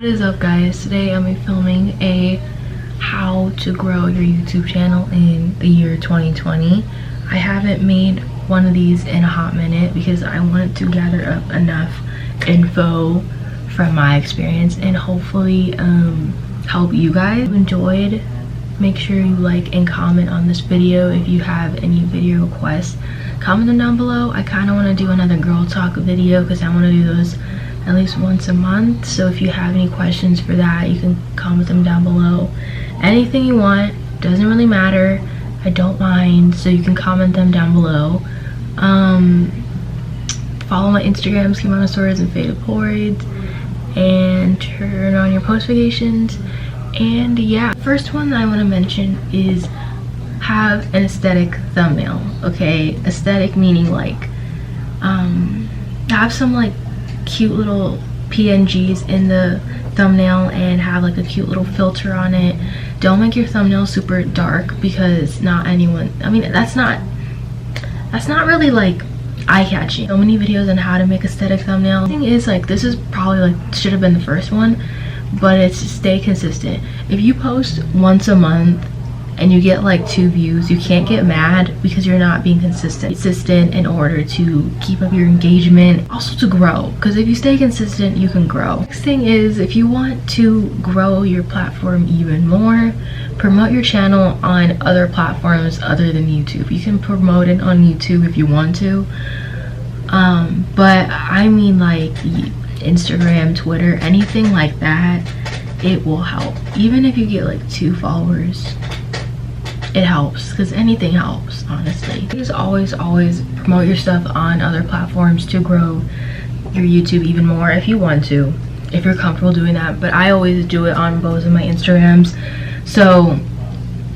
What is up, guys? Today I'm filming a how to grow your YouTube channel in the year 2020. I haven't made one of these in a hot minute because I wanted to gather up enough info from my experience and hopefully help you guys. If you enjoyed, make sure you like and comment on this video. If you have any video requests, comment them down below. I kind of want to do another girl talk video because I want to do those at least once a month. So if you have any questions for that, you can comment them down below. Anything you want, doesn't really matter. I don't mind, so you can comment them down below. Follow my Instagrams, kymanachristineyt and fadedporids, and turn on your post notifications. And yeah, first one that I want to mention is have an aesthetic thumbnail. Okay, aesthetic meaning like have some like cute little PNGs in the thumbnail and have like a cute little filter on it. Don't make your thumbnail super dark because not anyone, I mean, that's not really like eye-catching. So many videos on how to make aesthetic thumbnails. The thing is, like, this is probably like should have been the first one, but it's stay consistent. If you post once a month and you get like 2 views, you can't get mad because you're not being consistent in order to keep up your engagement, also to grow, because if you stay consistent you can grow. Next thing is, if you want to grow your platform even more, promote your channel on other platforms other than YouTube. You can promote it on YouTube if you want to, but I mean like Instagram, Twitter, anything like that, it will help. Even if you get like 2 followers, it helps, because anything helps, honestly. Just always promote your stuff on other platforms to grow your YouTube even more if you want to, if you're comfortable doing that. But I always do it on both of my Instagrams so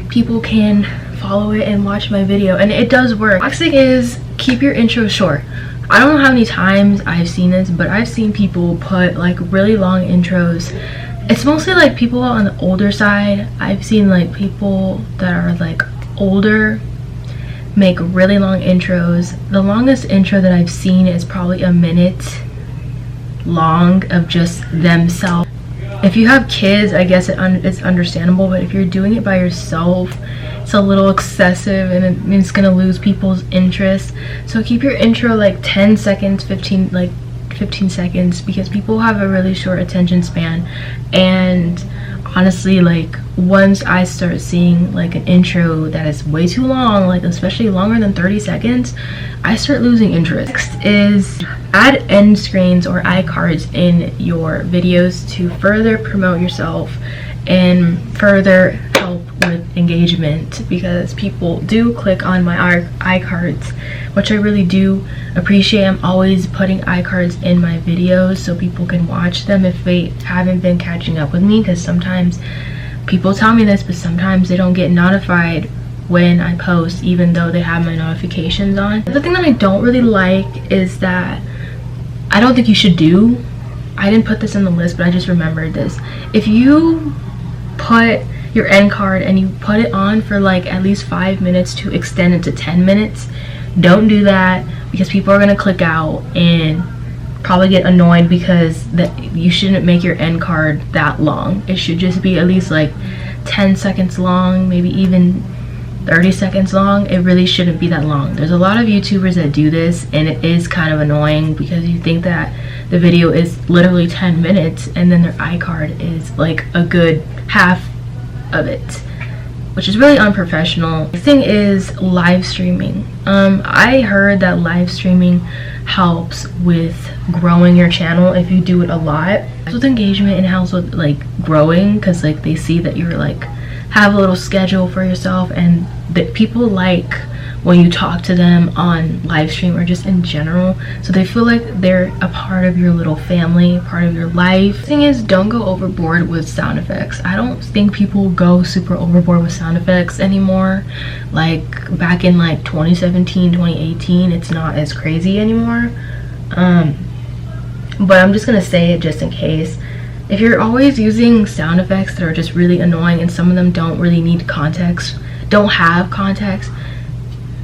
people can follow it and watch my video, and it does work. Next thing is, keep your intro short. I don't know how many times I've seen this, but I've seen people put like really long intros. It's mostly like people on the older side. I've seen like people that are like older make really long intros. The longest intro that I've seen is probably a minute long of just themselves. If you have kids, I guess it's understandable, but if you're doing it by yourself, it's a little excessive and it's gonna lose people's interest. So keep your intro like 10 seconds, 15 seconds, because people have a really short attention span. And honestly, like, once I start seeing like an intro that is way too long, like especially longer than 30 seconds, I start losing interest. Next is add end screens or iCards in your videos to further promote yourself and further help with engagement, because people do click on my iCards, which I really do appreciate. I'm always putting iCards in my videos so people can watch them if they haven't been catching up with me, because sometimes people tell me this, but sometimes they don't get notified when I post even though they have my notifications on. The thing that I don't really like is that I don't think you should do, I didn't put this in the list but I just remembered this, if you put your end card and you put it on for like at least 5 minutes to extend it to 10 minutes, don't do that, because people are going to click out and probably get annoyed, because you shouldn't make your end card that long. It should just be at least like 10 seconds long, maybe even 30 seconds long. It really shouldn't be that long. There's a lot of YouTubers that do this and it is kind of annoying, because you think that the video is literally 10 minutes and then their iCard is like a good half of it, which is really unprofessional. The thing is live streaming. I heard that live streaming helps with growing your channel if you do it a lot. It helps with engagement and helps with like growing, because like they see that you're like have a little schedule for yourself, and that people like when you talk to them on live stream or just in general, so they feel like they're a part of your little family, part of your life. The thing is, don't go overboard with sound effects. I don't think people go super overboard with sound effects anymore. Like back in like 2017, 2018, it's not as crazy anymore. But I'm just gonna say it just in case. If you're always using sound effects that are just really annoying, and some of them don't really need context, don't have context,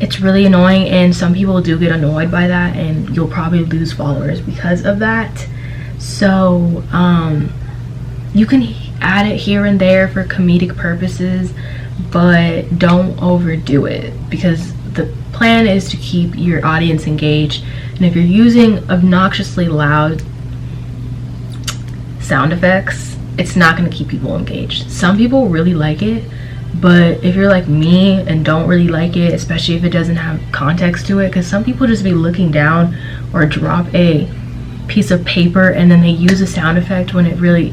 it's really annoying, and some people do get annoyed by that, and you'll probably lose followers because of that. So you can add it here and there for comedic purposes, but don't overdo it, because the plan is to keep your audience engaged. And if you're using obnoxiously loud sound effects, it's not going to keep people engaged. Some people really like it, but if you're like me and don't really like it, especially if it doesn't have context to it, because some people just be looking down or drop a piece of paper and then they use a sound effect when it really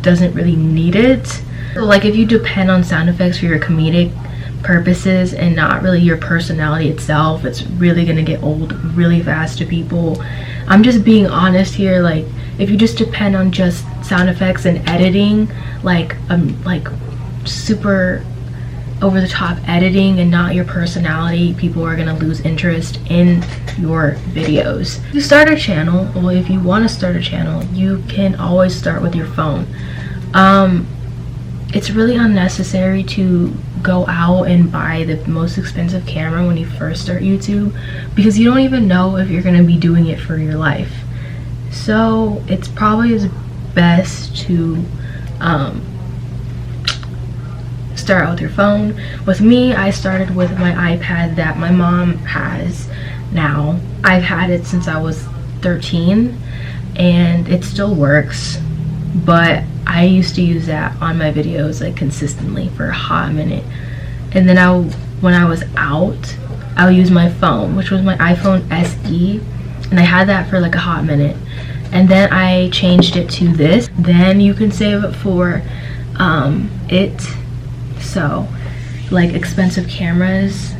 doesn't really need it. So like if you depend on sound effects for your comedic purposes and not really your personality itself, it's really gonna get old really fast to people. I'm just being honest here. Like if you just depend on just sound effects and editing, like super over the top editing and not your personality, people are gonna lose interest in your videos. If you start a channel, well, if you want to start a channel, you can always start with your phone. It's really unnecessary to go out and buy the most expensive camera when you first start YouTube, because you don't even know if you're going to be doing it for your life. So it's probably best to start out with your phone. With me, I started with my iPad that my mom has now. I've had it since I was 13 and it still works, but I used to use that on my videos like consistently for a hot minute. And then when I was out, I would use my phone, which was my iPhone SE, and I had that for like a hot minute. And then I changed it to this. Then you can save it for so like expensive cameras.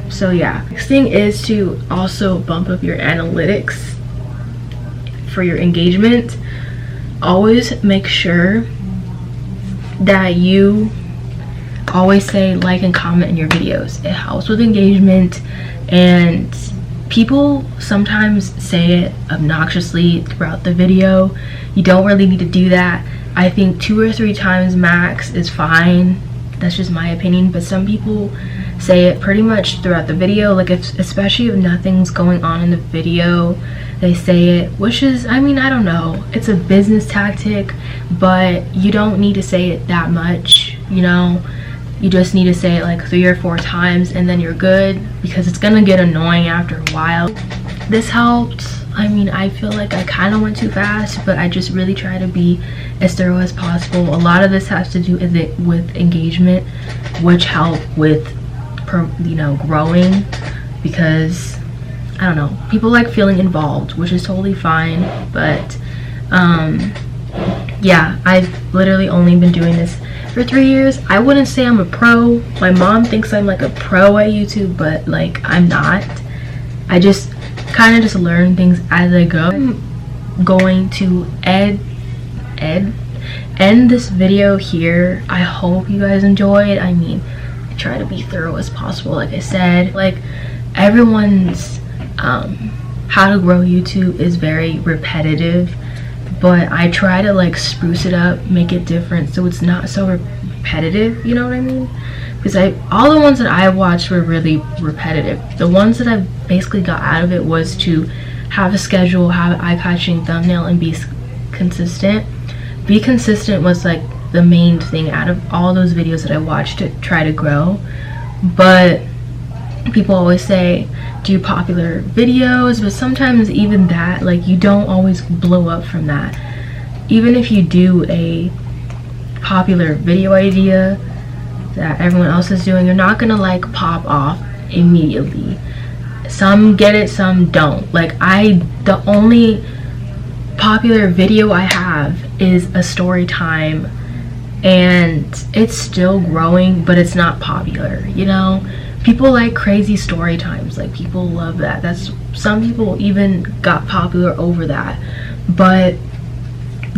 So yeah, next thing is to also bump up your analytics for your engagement. Always make sure that you always say like and comment in your videos. It helps with engagement, and people sometimes say it obnoxiously throughout the video. You don't really need to do that. I think 2 or 3 times max is fine. That's just my opinion, but some people say it pretty much throughout the video. Like especially if nothing's going on in the video, they say it, which is, I mean, I don't know, it's a business tactic, but you don't need to say it that much, you know. You just need to say it like 3 or 4 times and then you're good, because it's gonna get annoying after a while. This helped. I mean, I feel like I kind of went too fast, but I just really try to be as thorough as possible. A lot of this has to do with engagement, which help with, you know, growing, because I don't know, people like feeling involved, which is totally fine. But yeah, I've literally only been doing this for 3 years. I wouldn't say I'm a pro. My mom thinks I'm like a pro at YouTube, but like I'm not. I just kind of just learn things as I go. I'm going to end this video here. I hope you guys enjoyed. I mean, I try to be thorough as possible, like I said. Like everyone's how to grow YouTube is very repetitive, but I try to like spruce it up, make it different so it's not so repetitive, you know what I mean? Because all the ones that I watched were really repetitive. The ones that I basically got out of it was to have a schedule, have an eye-catching thumbnail, and be consistent. Be consistent was like the main thing out of all those videos that I watched to try to grow. But people always say do popular videos, but sometimes even that, like, you don't always blow up from that. Even if you do a popular video idea that everyone else is doing, you're not gonna like pop off immediately. Some get it, some don't. Like the only popular video I have is a story time, and it's still growing, but it's not popular, you know. People like crazy story times, like people love that. That's, some people even got popular over that. But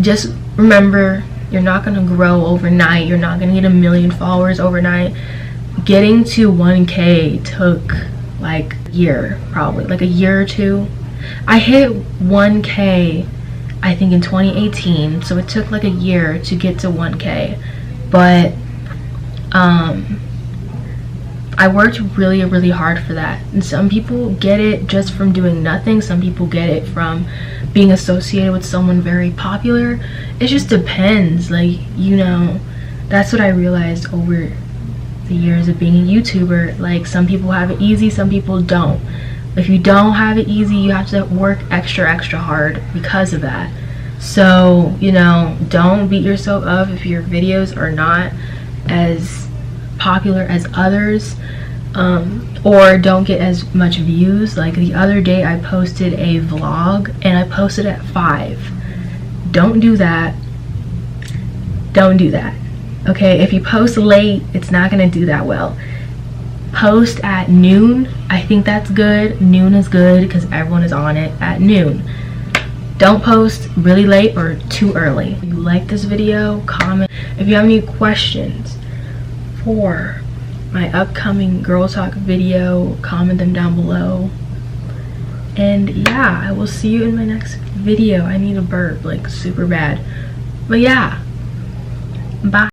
just remember, you're not gonna grow overnight. You're not gonna get 1 million followers overnight. Getting to 1K took like a year, probably like a year or 2. I hit 1K I think in 2018, so it took like a year to get to 1K. But I worked really hard for that. And some people get it just from doing nothing. Some people get it from being associated with someone very popular. It just depends. Like, you know, that's what I realized over the years of being a YouTuber. Like, some people have it easy, some people don't. If you don't have it easy, you have to work extra hard because of that. So, you know, don't beat yourself up if your videos are not as popular as others, or don't get as much views. Like the other day I posted a vlog and I posted at 5. Don't do that. Don't do that. Okay, if you post late, it's not gonna do that well. Post at noon. I think that's good. Noon is good because everyone is on it at noon. Don't post really late or too early. If you like this video, comment. If you have any questions for my upcoming girl talk video, comment them down below. And yeah, I will see you in my next video. I need a burp, like super bad. But yeah, bye.